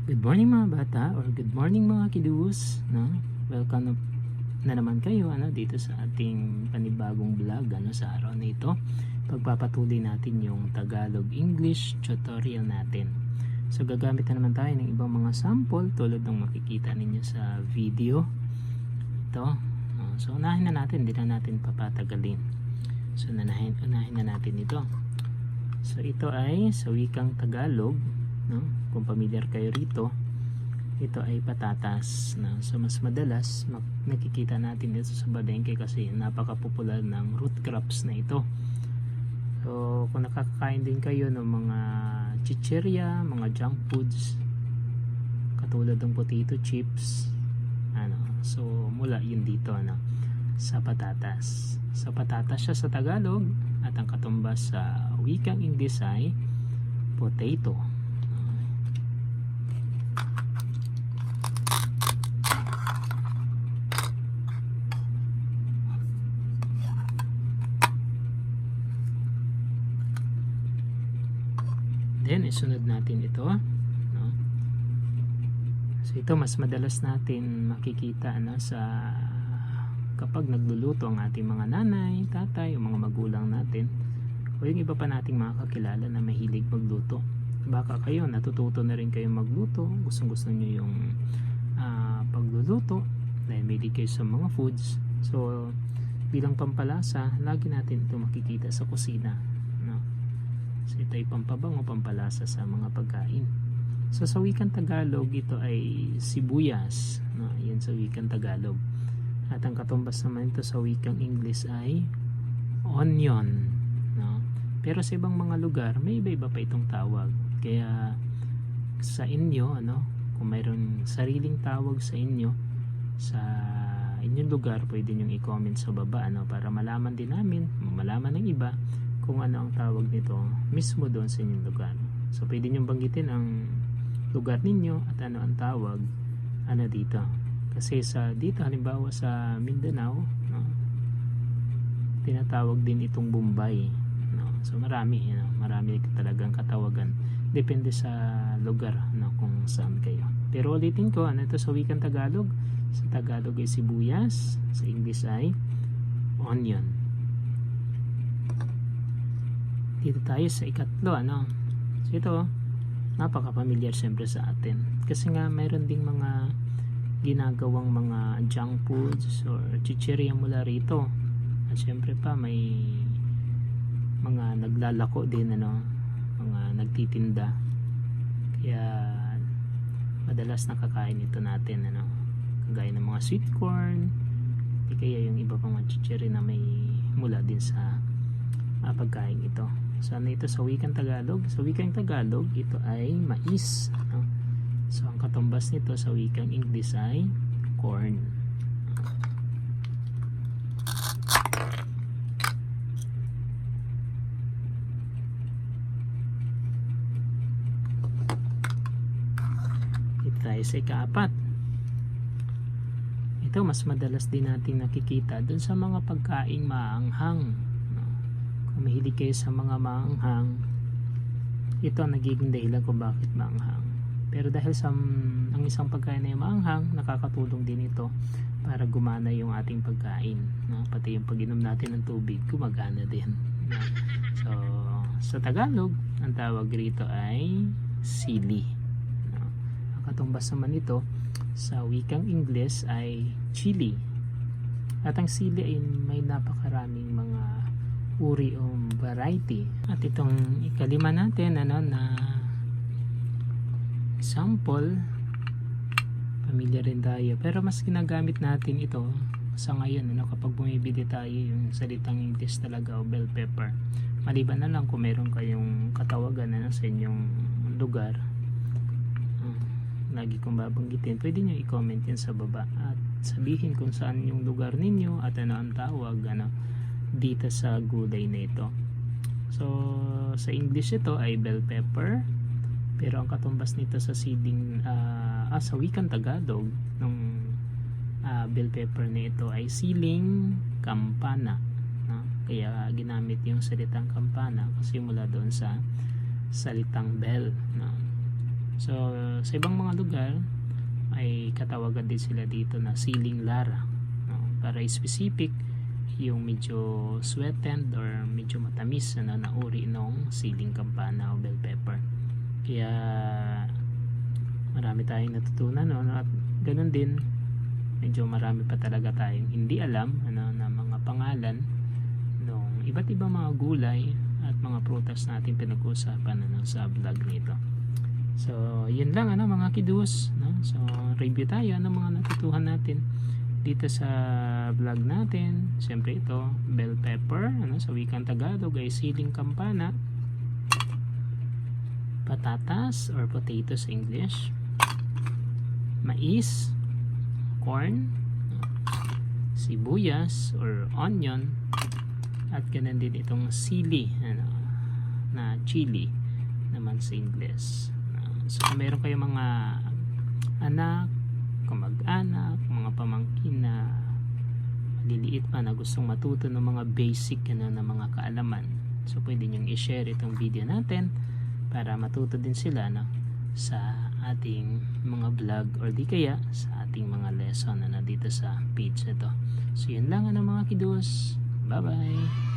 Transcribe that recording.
Good morning mga bata or good morning mga kidus, no? Welcome na naman kayo dito sa ating panibagong vlog sa araw na ito. Pagpapatuloy natin yung Tagalog English tutorial natin. So gagamit na naman tayo ng ibang mga sample tulad ng makikita ninyo sa video. Ito. So unahin na natin, hindi na natin papatagalin. So unahin na natin ito. So ito ay sa wikang Tagalog, no? Kung familiar kayo rito, ito ay patatas, no? So mas madalas nakikita natin dito sa palengke kasi napaka-popular ng root crops na ito. So kung nakakakain din kayo ng mga chichirya, mga junk foods katulad ng potato chips, so mula yun dito sa patatas. So patatas siya sa Tagalog at ang katumbas sa wikang English ay potato. Then isunod natin ito, no? So ito mas madalas natin makikita sa kapag nagluluto ang ating mga nanay, tatay, o mga magulang natin, o yung iba pa nating mga kakilala na mahilig magluto. Baka kayo natututo na rin kayo magluto, gustong-gusto nyo yung pagluluto dahil mahilig kayo sa mga foods. So bilang pampalasa, lagi natin ito makikita sa kusina, no? So ito ay pampabango, pampalasa sa mga pagkain. So sa wikang Tagalog, ito ay sibuyas, no? Yan sa wikang Tagalog. At ang katumbas naman ito sa wikang English ay onion, no? Pero sa ibang mga lugar, may iba-iba pa itong tawag. Kaya sa inyo, kung mayroon sariling tawag sa inyo, sa inyong lugar, pwede nyo i-comment sa baba, para malaman din namin, malaman ng iba kung ano ang tawag nito mismo doon sa inyong lugar. So pwede nyo banggitin ang lugar ninyo at ano ang tawag dito. Kasi dito halimbawa sa Mindanao, tinatawag din itong Bombay, no? So marami talagang katawagan, depende sa lugar, kung saan kayo. Pero ulitin ko, ito sa wikang Tagalog, sa Tagalog ay sibuyas, sa English ay onion. Dito tayo sa ikatlo, so ito napaka-familiar siyempre sa atin kasi nga mayroon ding mga ginagawang mga junk foods or chichirya mula rito, at siyempre pa may mga naglalako din, mga nagtitinda, kaya madalas nakakain ito natin, kagaya ng mga sweet corn, di kaya yung iba pang mga chichirya na may mula din sa pagkain ito. So ito sa wikang Tagalog? Sa wikang Tagalog, ito ay mais, so ang katumbas nito sa wikang English ay corn. Ito tayo sa ikaapat. Ito mas madalas din natin nakikita dun sa mga pagkaing maanghang. Kung mahilig kayo sa mga maanghang, ito ang nagiging dahilan kung bakit maanghang. Pero dahil ang isang pagkain na maanghang, nakakatulong din ito para gumana yung ating pagkain, pati yung pag-inom natin ng tubig gumagana din, So sa Tagalog, ang tawag rito ay sili, Ang katumbas naman ito sa wikang English ay chili. At ang sili ay may napakaraming mga uri o variety. At itong ikalima natin na sample, familiar rin tayo, pero mas ginagamit natin ito sa ngayon, kapag bumibili tayo yung salitang English talaga o bell pepper, maliban na lang kung meron kayong katawagan sa inyong lugar, lagi kong babanggitin, pwede nyo i-comment yan sa baba at sabihin kung saan yung lugar ninyo at ano ang tawag dito sa gulay na ito. So sa English ito ay bell pepper, pero ang katumbas nito sa sa wikang Tagalog ng bell pepper na ito ay siling kampana, kaya ginamit yung salitang kampana kasi mula doon sa salitang bell, So sa ibang mga lugar ay katawagan din sila dito na siling lara, no? Para specific yung medyo sweetened or medyo matamis na uri ng siling kampana o bell pepper. Kaya marami tayong natutunan, no? At ganun din, medyo marami pa talaga tayong hindi alam na mga pangalan ng iba't ibang mga gulay at mga prutas natin pinag-uusapan sa vlog nito. So yun lang mga kidus, no? So review tayo ng mga natutuhan natin dito sa vlog natin. Siyempre ito, bell pepper, sa wikang Tagalog ay siling kampana, patatas or potato sa English, mais, corn, sibuyas or onion, at ganun din itong sili, na chili naman sa English. So kung meron kayong mga anak, kamag-anak, mga pamangkin na maliliit pa na gustong matuto ng mga basic na mga kaalaman, so pwede nyong i-share itong video natin para matuto din sila sa ating mga vlog or di kaya sa ating mga lesson na dito sa page na to. So yun lang mga kidus, bye bye.